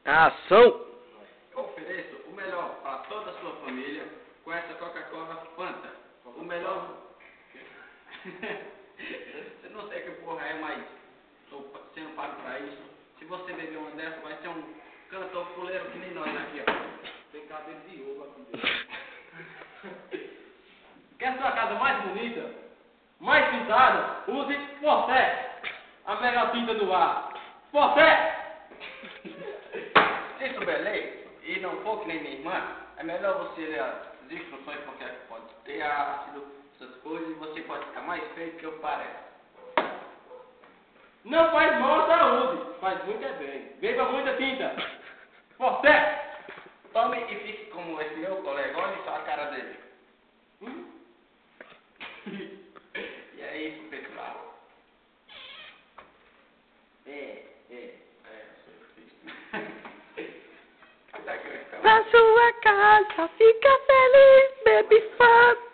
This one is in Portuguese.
Ação! Eu ofereço o melhor para toda a sua família com essa Coca-Cola Fanta. O melhor. Eu não sei que porra é, mas estou sendo pago para isso. Se você beber uma dessa, vai ser um cantor fuleiro que nem nós aqui, ó. Tem cabelo de ovo aqui dentro. Quer sua casa mais bonita, mais pintada? Use Forte, a melhor tinta do ar. Forte! Se souber ler e não for que nem minha irmã, é melhor você ler as instruções, porque pode ter ácido, essas coisas, e você pode ficar mais feio que eu pareço. Não faz mal à saúde, faz muito é bem. Beba muita tinta. Forte! Tome e fique como esse meu colega, olha só a cara dele. E é isso, pessoal. Na sua casa, fica feliz, bebe Fanta.